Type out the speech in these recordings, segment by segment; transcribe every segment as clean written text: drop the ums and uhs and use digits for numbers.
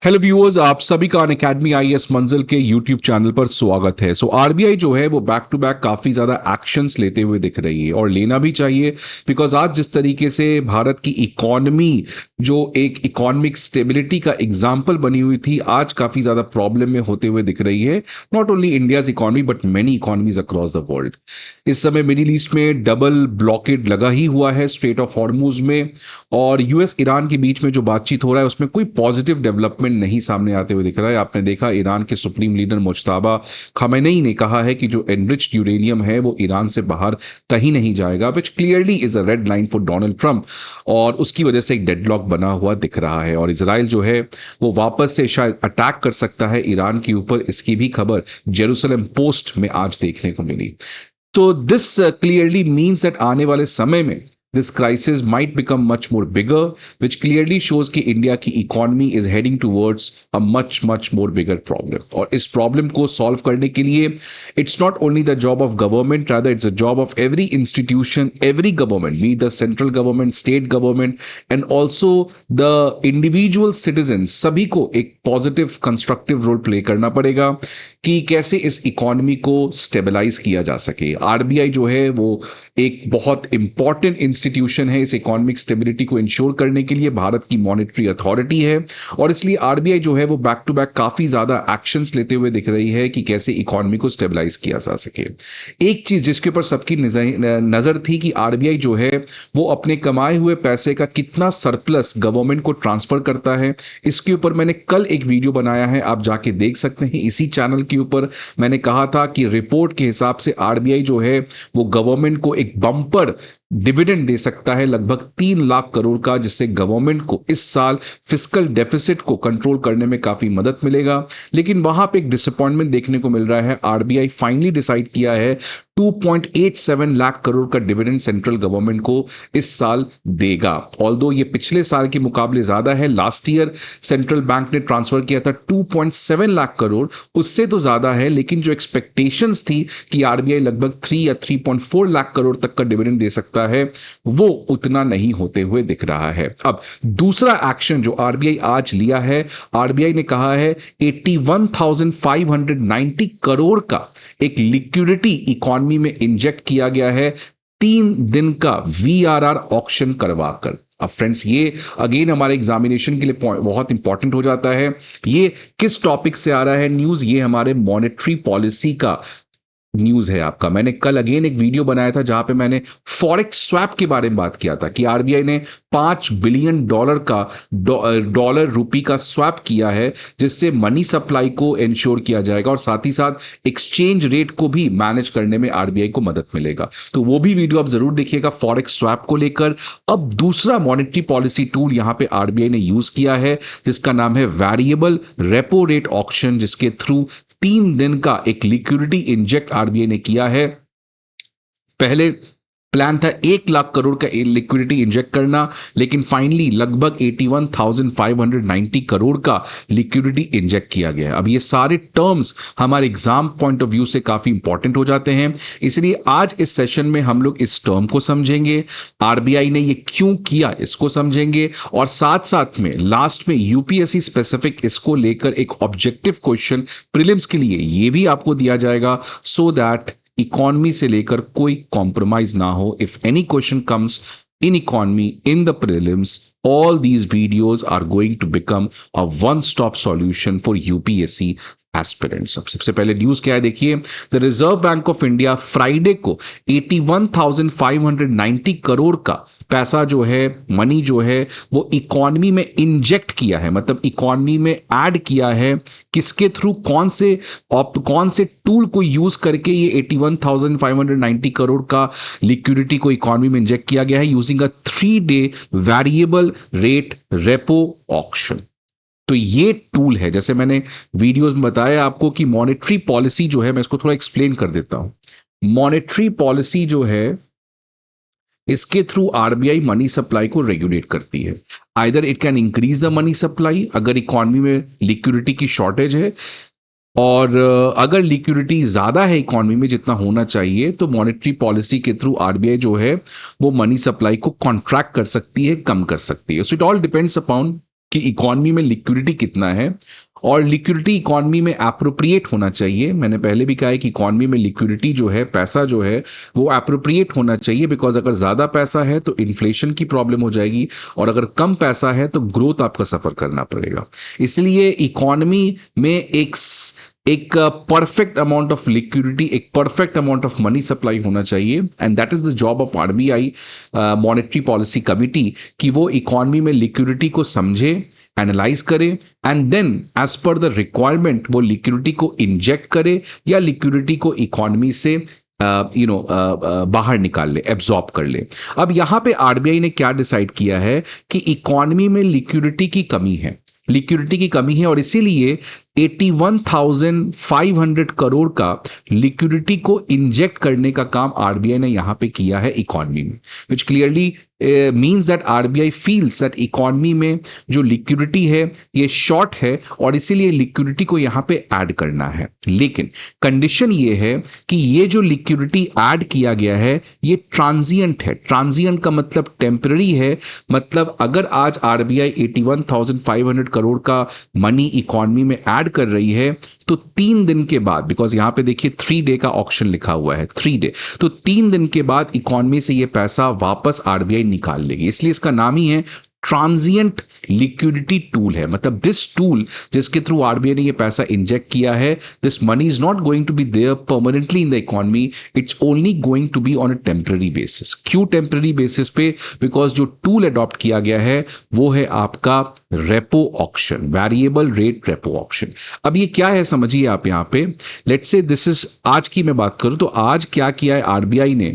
Hello viewers, आप सभी का अनअकैडमी आईएएस मंजिल के यूट्यूब चैनल पर स्वागत है। आरबीआई जो है वो बैक टू बैक काफ़ी ज़्यादा एक्शंस लेते हुए दिख रही है और लेना भी चाहिए। बिकॉज आज जिस तरीके से भारत की इकॉनमी जो एक इकोनॉमिक स्टेबिलिटी का एग्जाम्पल बनी हुई थी, आज काफ़ी ज़्यादा प्रॉब्लम में होते हुए दिख रही है। Not only India's economy but many economies across the world. इस समय मिडिल ईस्ट में डबल ब्लॉकेड लगा ही हुआ है स्ट्रेट ऑफ हॉर्मुज में, और यूएस ईरान के बीच में जो बातचीत हो रहा है उसमें कोई पॉजिटिव डेवलपमेंट नहीं सामने आते हुए दिख रहा है। आपने देखा ईरान के सुप्रीम लीडर मुज्तबा खमेनेई ने कहा है कि जो एनरिच्ड यूरेनियम है वो ईरान से बाहर कहीं नहीं जाएगा, विच clearly is a red line for Donald Trump. और उसकी वजह से एक डेडलॉक बना हुआ दिख रहा है और इसराइल जो है वो वापस से शायद अटैक कर सकता है ईरान के ऊपर। इसकी भी खबर जेरूसलम पोस्ट में आज देखने को मिली। तो दिस क्लियरली मीन्स दैट आने वाले समय में this crisis might become much more bigger, which clearly shows कि इंडिया की economy is heading towards a much more bigger problem। और इस प्रॉब्लम को सॉल्व करने के लिए it's not only the job of government, rather it's a job of every institution, every government, be it the central government, state government, and also the individual citizens। सभी को एक positive constructive role play करना पड़ेगा कि कैसे इस economy को stabilise किया जा सके। आरबीआई जो है वो एक बहुत इंपॉर्टेंट इंस्टीट्यूशन है इस इकोनॉमिक स्टेबिलिटी को इंश्योर करने के लिए, भारत की मॉनेटरी अथॉरिटी है, और इसलिए आरबीआई जो है वो बैक टू बैक काफी ज्यादा एक्शंस लेते हुए दिख रही है कि कैसे इकोनॉमी को स्टेबलाइज किया जा सके। एक चीज जिसके ऊपर सबकी नजर थी कि आरबीआई जो है वो अपने कमाए हुए पैसे का कितना सरप्लस गवर्नमेंट को ट्रांसफर करता है, इसके ऊपर मैंने कल एक वीडियो बनाया है, आप जाके देख सकते हैं इसी चैनल के ऊपर। मैंने कहा था कि रिपोर्ट के हिसाब से आरबीआई जो है वो गवर्नमेंट को एक बम्पर डिविडेंड दे सकता है लगभग 3 लाख करोड़ का, जिससे गवर्नमेंट को इस साल फिस्कल डेफिसिट को कंट्रोल करने में काफी मदद मिलेगा। लेकिन वहां पे एक डिसअपॉइंटमेंट देखने को मिल रहा है। आरबीआई फाइनली डिसाइड किया है 2.87 लाख करोड़ का डिविडेंड सेंट्रल गवर्नमेंट को इस साल देगा। ऑल्दो ये पिछले साल के मुकाबले ज्यादा है। लास्ट ईयर सेंट्रल बैंक ने ट्रांसफर किया था 2.7 लाख करोड़, उससे तो ज्यादा है, लेकिन जो एक्सपेक्टेशंस थी कि आरबीआई लगभग 3 या 3.4 लाख करोड़ तक का डिविडेंड दे सकता है, वो उतना नहीं होते हुए दिख रहा है। अब दूसरा एक्शन जो आरबीआई आज लिया है, आरबीआई ने कहा है 81,590 करोड़ का एक लिक्विडिटी इकोनॉमी में इंजेक्ट किया गया है 3 दिन का वीआरआर ऑक्शन करवाकर। अब फ्रेंड्स, ये अगेन हमारे एग्जामिनेशन के लिए बहुत इंपॉर्टेंट हो जाता है। ये किस टॉपिक से आ रहा है न्यूज? ये हमारे मॉनेटरी पॉलिसी का न्यूज है आपका। मैंने कल अगेन एक वीडियो बनाया था जहां पे मैंने फॉरेक्स स्वैप के बारे में बात किया था कि आरबीआई ने $5 बिलियन का डॉलर रुपी का स्वैप किया है, जिससे मनी सप्लाई को इंश्योर किया जाएगा और साथ ही साथ एक्सचेंज रेट को भी मैनेज करने में आरबीआई को मदद मिलेगा। तो वो भी वीडियो आप जरूर देखिएगा फॉरेक्स स्वैप को लेकर। अब दूसरा मॉनेटरी पॉलिसी टूल यहां पे आरबीआई ने यूज किया है जिसका नाम है वेरिएबल रेपो रेट ऑक्शन, जिसके थ्रू 3 दिन का एक लिक्विडिटी इंजेक्ट आरबीआई ने किया है। पहले प्लान था 1 लाख करोड़ का लिक्विडिटी इंजेक्ट करना, लेकिन फाइनली लगभग 81,590 करोड़ का लिक्विडिटी इंजेक्ट किया गया। अब ये सारे टर्म्स हमारे एग्जाम पॉइंट ऑफ व्यू से काफी इंपॉर्टेंट हो जाते हैं, इसलिए आज इस सेशन में हम लोग इस टर्म को समझेंगे, आरबीआई ने ये क्यों किया इसको समझेंगे, और साथ साथ में लास्ट में यूपीएससी स्पेसिफिक इसको लेकर एक ऑब्जेक्टिव क्वेश्चन प्रीलिम्स के लिए ये भी आपको दिया जाएगा, सो दैट इकोनॉमी से लेकर कोई कॉम्प्रोमाइज ना हो। If any question comes in economy in the prelims, all these videos are going to become a one stop solution for UPSC aspirants. सबसे पहले न्यूज क्या है देखिए। The reserve bank of India Friday को 81,590 करोड़ का पैसा जो है, मनी जो है, वो इकोनॉमी में इंजेक्ट किया है, मतलब इकोनॉमी में ऐड किया है। किसके थ्रू, कौन से टूल को यूज करके ये 81,590 करोड़ का लिक्विडिटी को इकोनॉमी में इंजेक्ट किया गया है? Using a 3-day variable rate repo auction. तो ये टूल है, जैसे मैंने वीडियोस में बताया आपको कि मॉनेटरी पॉलिसी जो है, मैं इसको थोड़ा एक्सप्लेन कर देता हूं। मॉनेटरी पॉलिसी जो है, इसके थ्रू आरबीआई मनी सप्लाई को रेगुलेट करती है। Either it can increase the money supply अगर इकोनॉमी में लिक्विडिटी की शॉर्टेज है, और अगर लिक्विडिटी ज्यादा है इकोनॉमी में जितना होना चाहिए, तो मॉनेटरी पॉलिसी के थ्रू आरबीआई जो है वो मनी सप्लाई को कॉन्ट्रैक्ट कर सकती है, कम कर सकती है। So it all depends upon कि इकॉनमी में लिक्विडिटी कितना है, और लिक्विडिटी इकॉनमी में एप्रोप्रिएट होना चाहिए। मैंने पहले भी कहा है कि इकॉनमी में लिक्विडिटी जो है, पैसा जो है, वो एप्रोप्रिएट होना चाहिए, बिकॉज अगर ज़्यादा पैसा है तो इन्फ्लेशन की प्रॉब्लम हो जाएगी, और अगर कम पैसा है तो ग्रोथ आपका सफ़र करना पड़ेगा। इसलिए इकॉनमी में एक परफेक्ट अमाउंट ऑफ लिक्विडिटी, एक perfect amount of money supply होना चाहिए, and that is the job of RBI monetary policy committee, कि वो इकॉनमी में लिक्विडिटी को समझे, एनालाइज करे, and then as per the requirement वो लिक्विडिटी को इंजेक्ट करे, या लिक्विडिटी को इकॉनमी से बाहर निकाल ले, एब्जॉर्ब कर ले। अब यहां पे आरबीआई ने क्या डिसाइड किया है कि इकॉनमी में लिक्विडिटी की कमी है, और इसीलिए 81,500 करोड़ का लिक्विडिटी को इंजेक्ट करने का काम आरबीआई ने यहां पे किया है इकॉनमी में, विच clearly means that RBI feels that economy में जो लिक्विडिटी है ये शॉर्ट है, और इसीलिए लिक्विडिटी को यहां पे ऐड करना है। लेकिन कंडीशन ये है कि ये जो लिक्विडिटी ऐड किया गया है ये ट्रांजिएंट है। ट्रांजिएंट का मतलब टेम्पररी है, मतलब अगर आज आरबीआई 81,500 करोड़ का मनी इकॉनमी में ऐड कर रही है तो 3 दिन के बाद, बिकॉज यहां पे देखिए 3 डे का ऑप्शन लिखा हुआ है, 3 डे, तो 3 दिन के बाद इकॉनमी से ये पैसा वापस आरबीआई निकाल लेगी। इसलिए इसका नाम ही है ट्रांजिएंट लिक्विडिटी टूल है। मतलब दिस टूल जिसके थ्रू आरबीआई ने ये पैसा इंजेक्ट किया है, this money is not going to be there permanently in the economy, it's only going to be on a temporary basis. क्यों टेम्पररी बेसिस पे? बिकॉज जो टूल अडॉप्ट किया गया है वो है आपका repo auction, variable rate repo auction. अब ये क्या है समझिए आप यहाँ पे, लेट्स से दिस इज, आज की मैं बात करूं तो आज क्या किया है आरबीआई ने।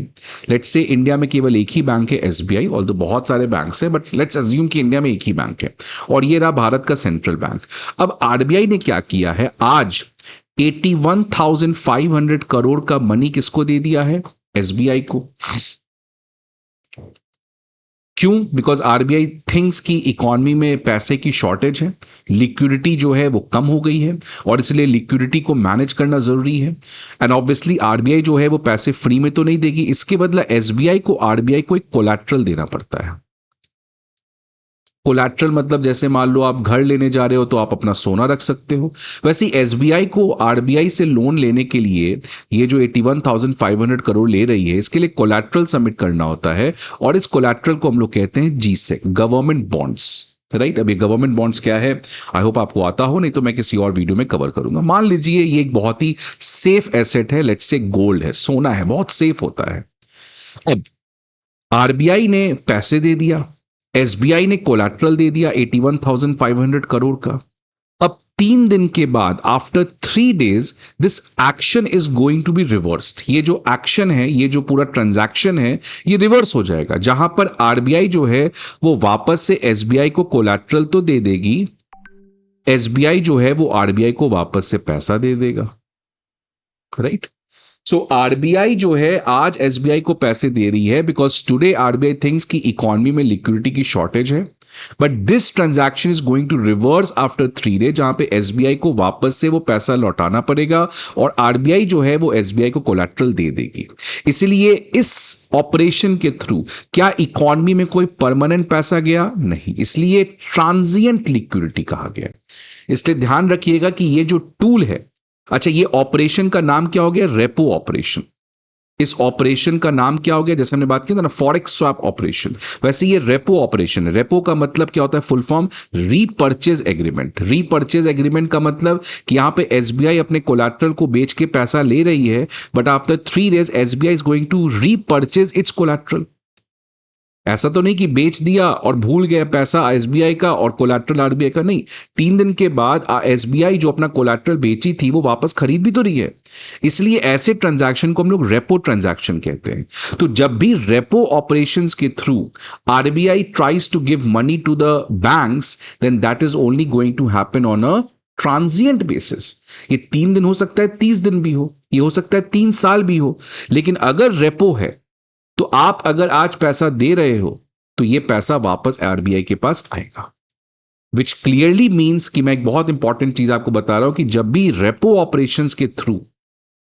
लेट्स से इंडिया में केवल एक ही बैंक है एसबीआई, ऑल्दो बहुत सारे बैंक्स हैं, बट लेट्स अज्यूम कि इंडिया में एक ही बैंक है, और ये रहा भारत का सेंट्रल बैंक। अब आरबीआई ने क्या किया है, आज 81,500 करोड़ का मनी किसको दे दिया है? एसबीआई को। क्यों? बिकॉज आरबीआई थिंक्स कि इकॉनमी में पैसे की शॉर्टेज है, लिक्विडिटी जो है वो कम हो गई है, और इसलिए लिक्विडिटी को मैनेज करना जरूरी है। एंड ऑब्वियसली आरबीआई जो है वो पैसे फ्री में तो नहीं देगी, इसके बदला एसबीआई को, आरबीआई को एक कोलैटरल देना पड़ता है। कोलैटरल मतलब जैसे मान लो आप घर लेने जा रहे हो तो आप अपना सोना रख सकते हो, वैसे एसबीआई को आरबीआई से लोन लेने के लिए ये जो 81,500 करोड़ ले रही है, इसके लिए कोलैटरल सबमिट करना होता है, और इस कोलैटरल को हम लोग कहते हैं जीसेक, गवर्नमेंट बॉन्ड्स, राइट। अब ये गवर्नमेंट बॉन्ड्स क्या है, आई होप आपको आता हो, नहीं तो मैं किसी और वीडियो में कवर करूंगा। मान लीजिए ये एक बहुत ही सेफ एसेट है, लेट्स से गोल्ड है, सोना है, बहुत सेफ होता है। अब आरबीआई ने पैसे दे दिया, एसबीआई ने कोलैटरल दे दिया 81,500 करोड़ का। अब 3 दिन के बाद, after 3 days, this action is going to be reversed. ये जो एक्शन है, ये जो पूरा ट्रांजैक्शन है, ये रिवर्स हो जाएगा, जहां पर आरबीआई जो है वो वापस से एसबीआई को कोलैटरल तो दे देगी, एसबीआई जो है वो आरबीआई को वापस से पैसा दे देगा, राइट। सो आरबीआई जो है आज एसबीआई को पैसे दे रही है, बिकॉज टुडे आरबीआई थिंक्स कि इकोनॉमी में लिक्विडिटी की शॉर्टेज है, but this transaction is going to reverse after 3 days, जहां पे एसबीआई को वापस से वो पैसा लौटाना पड़ेगा, और आरबीआई जो है वो एसबीआई को कोलैटरल दे देगी। इसलिए इस ऑपरेशन के थ्रू क्या इकोनॉमी में कोई परमानेंट पैसा गया? नहीं, इसलिए ट्रांजिएंट लिक्विडिटी कहा गया। इसलिए ध्यान रखिएगा कि ये जो टूल है, अच्छा ये ऑपरेशन का नाम क्या हो गया? Repo operation. इस ऑपरेशन का नाम क्या हो गया? जैसे हमने बात की था ना, फॉरेक्स स्वैप ऑपरेशन, वैसे ये रेपो ऑपरेशन है। रेपो का मतलब क्या होता है? Full form repurchase agreement. Repurchase agreement का मतलब कि यहां पे एसबीआई अपने कोलैटरल को बेच के पैसा ले रही है, but after 3 days SBI is going to repurchase its collateral. ऐसा तो नहीं कि बेच दिया और भूल गया पैसा एसबीआई का और कोलैटरल आरबीआई का, नहीं। 3 दिन के बाद एसबीआई जो अपना कोलैटरल बेची थी वो वापस खरीद भी तो रही है, इसलिए ऐसे ट्रांजैक्शन को हम लोग रेपो ट्रांजैक्शन कहते हैं। तो जब भी रेपो ऑपरेशंस के through RBI tries to give money to the banks, then that is only going to happen on a transient basis. ये 3 दिन हो सकता है, 30 दिन भी हो, ये हो सकता है 3 साल भी हो, लेकिन अगर रेपो है तो आप अगर आज पैसा दे रहे हो तो ये पैसा वापस आरबीआई के पास आएगा, विच क्लियरली मीन्स कि मैं एक बहुत इंपॉर्टेंट चीज आपको बता रहा हूं कि जब भी रेपो ऑपरेशंस के through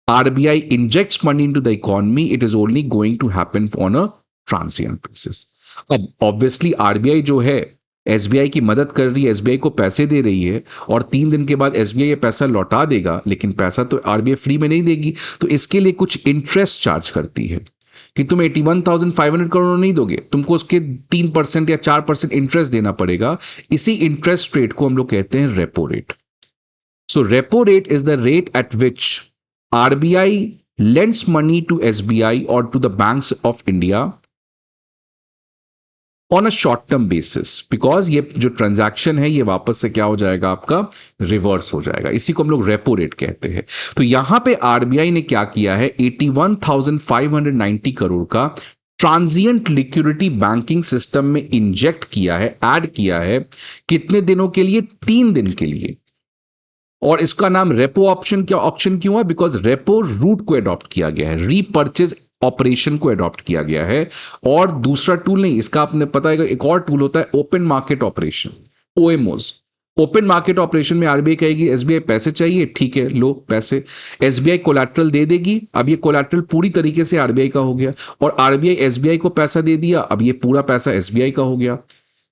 RBI injects money into the economy, it is only going to happen on a transient basis. अब ऑब्वियसली आरबीआई जो है एसबीआई की मदद कर रही है, एसबीआई को पैसे दे रही है, और 3 दिन के बाद एसबीआई ये पैसा लौटा देगा, लेकिन पैसा तो आरबीआई फ्री में नहीं देगी, तो इसके लिए कुछ इंटरेस्ट चार्ज करती है कि तुम 81,500 करोड़ नहीं दोगे, तुमको उसके 3% या 4% इंटरेस्ट देना पड़ेगा। इसी इंटरेस्ट रेट को हम लोग कहते हैं repo rate. So repo rate is the rate at which RBI lends money to SBI or to the banks of India on a short term basis, because ये जो ट्रांजैक्शन है ये वापस से क्या हो जाएगा, आपका रिवर्स हो जाएगा। इसी को हम लोग रेपो रेट कहते हैं। तो यहां पे आरबीआई ने क्या किया है, 81,590 करोड़ का ट्रांजिएंट लिक्विडिटी बैंकिंग सिस्टम में इंजेक्ट किया है, ऐड किया है। कितने दिनों के लिए? 3 दिन के लिए। और इसका नाम रेपो ऑप्शन क्यों है? बिकॉज रेपो रूट को अडॉप्ट किया गया है, रीपर्चेज ऑपरेशन को अडॉप्ट किया गया है। और दूसरा टूल नहीं, इसका आपने पता है एक और टूल होता है open market operation, OMOs. Open market operation में आरबीआई कहेगी एसबीआई पैसे चाहिए, ठीक है लो पैसे, एसबीआई कोलैटरल दे देगी। अब ये कोलैटरल पूरी तरीके से आरबीआई का हो गया, और आरबीआई एसबीआई को पैसा दे दिया, अब ये पूरा पैसा एसबीआई का हो गया।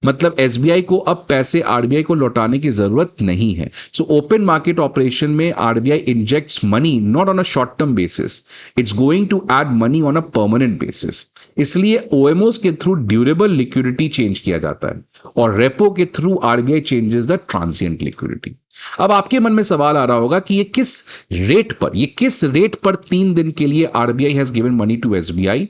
मतलब एसबीआई को अब पैसे आरबीआई को लौटाने की जरूरत नहीं है। सो ओपन मार्केट ऑपरेशन में RBI injects money not on a short term basis, it's going to add money on a permanent basis. इसलिए ओएमओस के थ्रू ड्यूरेबल लिक्विडिटी चेंज किया जाता है, और रेपो के through RBI changes the transient liquidity. अब आपके मन में सवाल आ रहा होगा कि ये किस रेट पर 3 दिन के लिए RBI has given money to SBI.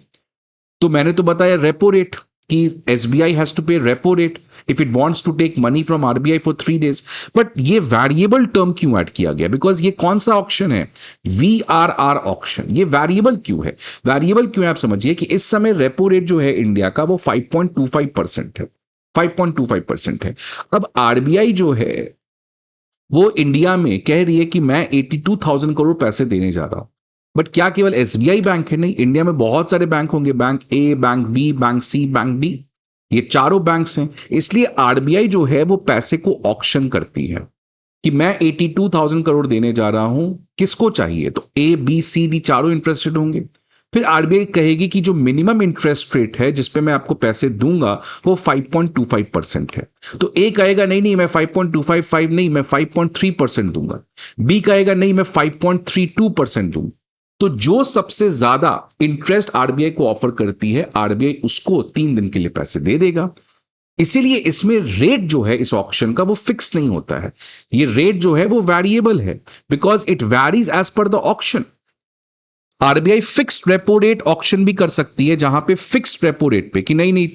तो मैंने तो बताया रेपो रेट, कि SBI has to pay repo rate if it wants to take money from RBI for 3 days। But ये वेरिएबल टर्म क्यों ऐड किया गया? बिकॉज ये कौन सा ऑक्शन है? VRR auction. ये वेरिएबल क्यों है? वेरिएबल क्यों है आप समझिए कि इस समय रेपो रेट जो है इंडिया का वो 5.25% है, 5.25% है। अब आरबीआई जो है वो इंडिया में कह रही है कि मैं 82,000 करोड़ पैसे देने जा रहा हूं। बट क्या केवल एसबीआई बैंक है? नहीं, इंडिया में बहुत सारे बैंक होंगे, बैंक ए, बैंक बी, बैंक सी, बैंक डी, ये चारों बैंक्स हैं। इसलिए आरबीआई जो है वो पैसे को ऑक्शन करती है कि मैं 82,000 करोड़ देने जा रहा हूं, किसको चाहिए? तो ए, बी, सी, डी चारों इंटरेस्टेड होंगे। फिर आरबीआई कहेगी कि जो मिनिमम इंटरेस्ट रेट है जिसपे मैं आपको पैसे दूंगा वो 5.25% है। तो ए कहेगा नहीं नहीं मैं 5.255 नहीं, मैं 5.3% दूंगा। बी कहेगा नहीं मैं 5.32% दूंगा। तो जो सबसे ज्यादा इंटरेस्ट आरबीआई को ऑफर करती है, आरबीआई उसको 3 दिन के लिए पैसे दे देगा। इसीलिए इसमें रेट जो है इस ऑक्शन का वो फिक्स नहीं होता है, ये रेट जो है वो वेरिएबल है, because it varies as per the auction. RBI fixed repo rate auction भी कर सकती है, जहां पे फिक्स्ड रेपो रेट पे कि नहीं नहीं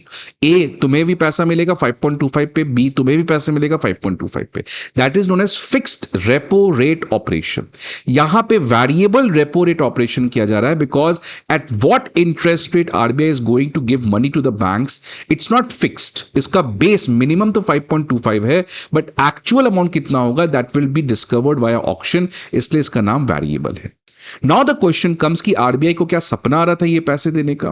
ए तुम्हें भी पैसा मिलेगा 5.25 पे, बी तुम्हें भी पैसा मिलेगा 5.25 पे। That is known as fixed repo rate operation. यहां पे वेरिएबल रेपो रेट ऑपरेशन किया जा रहा है, because at what interest rate RBI is going to give money to the banks it's not fixed. इसका बेस मिनिमम तो 5.25 है, but actual amount कितना होगा that will be discovered via auction, इसलिए इसका नाम वेरिएबल है। नाउ द क्वेश्चन कम्स कि आरबीआई को क्या सपना आ रहा था ये पैसे देने का?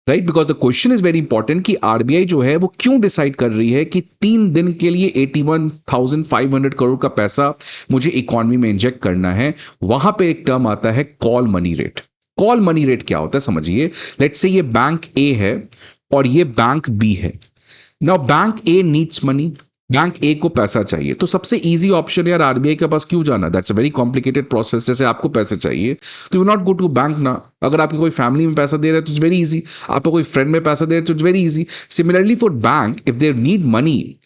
Right, because the question is very important कि आरबीआई जो है वो क्यों डिसाइड कर रही है कि 3 दिन के लिए 81,500 करोड़ का पैसा मुझे इकोनॉमी में इंजेक्ट करना है। वहां पे एक टर्म आता है call money rate. Call money rate क्या होता है समझिए। लेट्स से ये बैंक ए है और ये बैंक बी है। Now bank A needs money, bank ए को पैसा चाहिए, तो सबसे इजी ऑप्शन यार आरबीआई के पास क्यों जाना? That's a very complicated process. जैसे आपको पैसे चाहिए तो you not go to bank ना। अगर आपकी कोई फैमिली में पैसा दे रहा है तो इट्स वेरी इजी, आपको कोई फ्रेंड में पैसा दे रहा है तो it's very easy. Similarly for bank, if they need money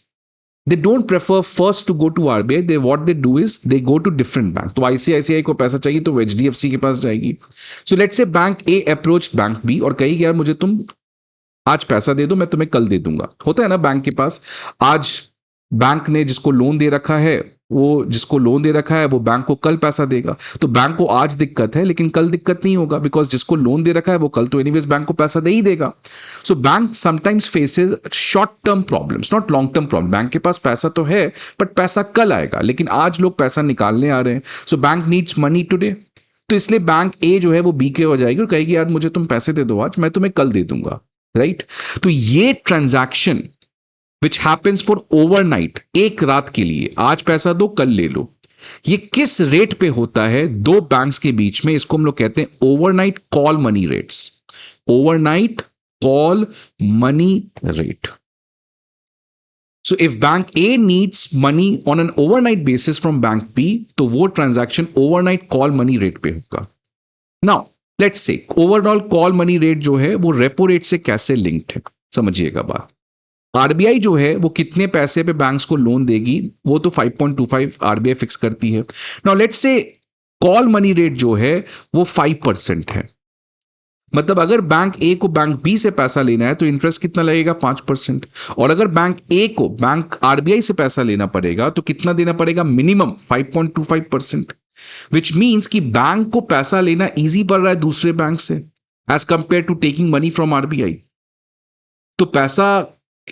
they don't prefer first to go to RBI, they what they do is they go to different bank। तो ICICI को पैसा चाहिए तो HDFC के पास जाएगी। So let's say bank A approached bank B और कही यार मुझे तुम आज पैसा दे दो, मैं तुम्हें कल दे दूंगा। होता है ना बैंक के पास, आज बैंक ने जिसको लोन दे रखा है वो बैंक को कल पैसा देगा। तो बैंक को आज दिक्कत है लेकिन कल दिक्कत नहीं होगा, बिकॉज जिसको लोन दे रखा है वो कल तो एनीवेज बैंक को पैसा दे ही देगा। So bank sometimes faces short term problems, not long term problem. Bank के पास पैसा तो है बट पैसा कल आएगा, लेकिन आज लोग पैसा निकालने आ रहे हैं। So bank needs money today, तो इसलिए बैंक ए जो है वो बी के हो जाएगी और कहेगी यार मुझे तुम पैसे दे दो आज, मैं तुम्हें कल दे दूंगा। राइट, तो ये transaction which happens for overnight, एक रात के लिए, आज पैसा दो कल ले लो, ये किस रेट पे होता है? दो बैंक्स के बीच में। इसको हम लोग कहते हैं overnight call money rates. Overnight call money rate. So if bank A needs money on an overnight basis from bank B, तो वो transaction overnight call money rate पे होगा. Now let's say overall call money rate जो है वो repo rate से कैसे linked है, समझिएगा बात. आरबीआई जो है वो कितने पैसे पे बैंक्स को लोन देगी, वो तो 5.25 आरबीआई फिक्स करती है. नाउ लेट्स से कॉल मनी रेट जो है वो 5% है. मतलब अगर बैंक ए को बैंक बी से पैसा लेना है तो इंटरेस्ट कितना लगेगा, 5%. और अगर बैंक ए को बैंक आरबीआई से पैसा लेना पड़ेगा तो कितना देना पड़ेगा, मिनिमम 5.25%. विच मीन्स कि बैंक को पैसा लेना इजी पड़ रहा है दूसरे बैंक से as compared to taking money from RBI. तो पैसा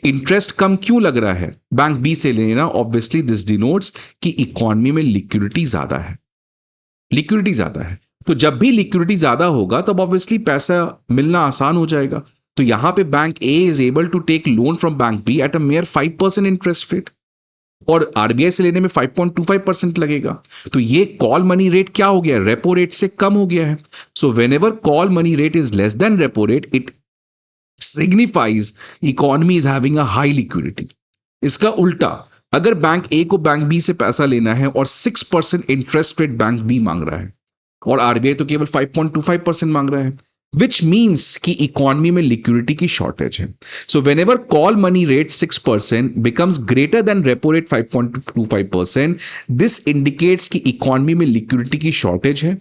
इंटरेस्ट कम क्यों लग रहा है बैंक बी से लेना, ऑब्वियसली दिस डिनोट्स कि इकोनॉमी में लिक्विडिटी ज्यादा है. लिक्विडिटी ज्यादा है, तो जब भी लिक्विडिटी ज्यादा होगा तब ऑब्वियसली पैसा मिलना आसान हो जाएगा. तो यहां पे bank A is able to take loan from bank B at a mere 5% interest rate, और आरबीआई से लेने में 5.25% लगेगा. तो ये कॉल मनी रेट क्या हो गया, रेपो रेट से कम हो गया है. So when ever call money rate is less than repo rate, it signifies economy is having a high liquidity. इसका उल्टा, अगर बैंक ए को बैंक बी से पैसा लेना है और 6% इंटरेस्ट रेट बैंक बी मांग रहा है और आरबीआई तो केवल 5.25% मांग रहा है, विच मीन्स कि इकोनॉमी में लिक्विडिटी की शॉर्टेज है. So when ever call money rate 6% becomes greater than repo rate 5.25%, this indicates कि इकोनॉमी में लिक्विडिटी की शॉर्टेज है,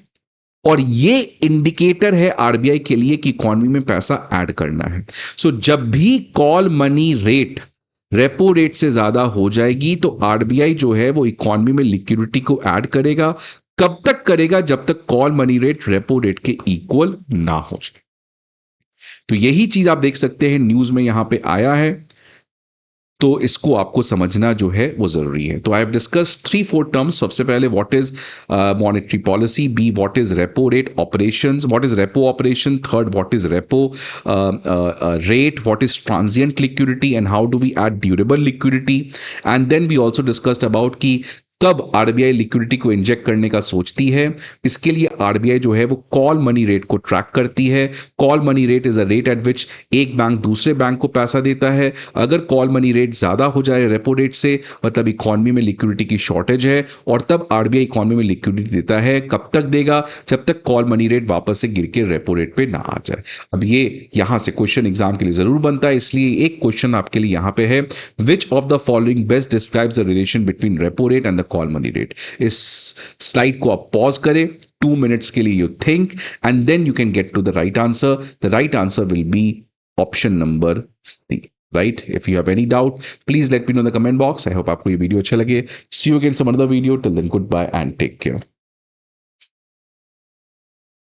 और ये इंडिकेटर है आरबीआई के लिए कि इकोनॉमी में पैसा ऐड करना है. सो जब भी call money rate repo rate से ज्यादा हो जाएगी तो आरबीआई जो है वो इकोनॉमी में लिक्विडिटी को ऐड करेगा. कब तक करेगा, जब तक call money rate repo rate के इक्वल ना हो जाए. तो यही चीज आप देख सकते हैं न्यूज में यहां पे आया है, तो इसको आपको समझना जो है वो जरूरी है. तो आई हैव डिस्कस 3-4 टर्म्स. सबसे पहले what is monetary policy, B what is repo rate operations, what is repo operation, third what is repo rate, what is transient liquidity and how do we add durable liquidity. And then we also discussed about कि कब RBI liquidity को inject करने का सोचती है. इसके लिए RBI जो है वो कॉल मनी रेट को ट्रैक करती है. Call money rate is a rate at विच एक बैंक दूसरे बैंक को पैसा देता है. अगर कॉल मनी रेट ज्यादा हो जाए रेपो रेट से, मतलब इकोनॉमी में लिक्विडिटी की शॉर्टेज है, और तब आरबीआई इकोनॉमी में लिक्विडिटी देता है. कब तक देगा, जब तक कॉल मनी रेट वापस से गिर के रेपो रेट पे ना आ जाए. अब ये यहां से क्वेश्चन एग्जाम के लिए जरूर बनता है, इसलिए एक क्वेश्चन आपके लिए यहां पे है, which of the following best describes the relation between repo rate and the call money rate. इस स्लाइड को आप पॉज करें 2 minutes के लिए, you think and then you can get to the right answer. The right answer will be option number C, right? If you have any doubt, please let me know in the comment box. I hope आपको ये video अच्छा लगे. See you again some another video. Till then, goodbye and take care.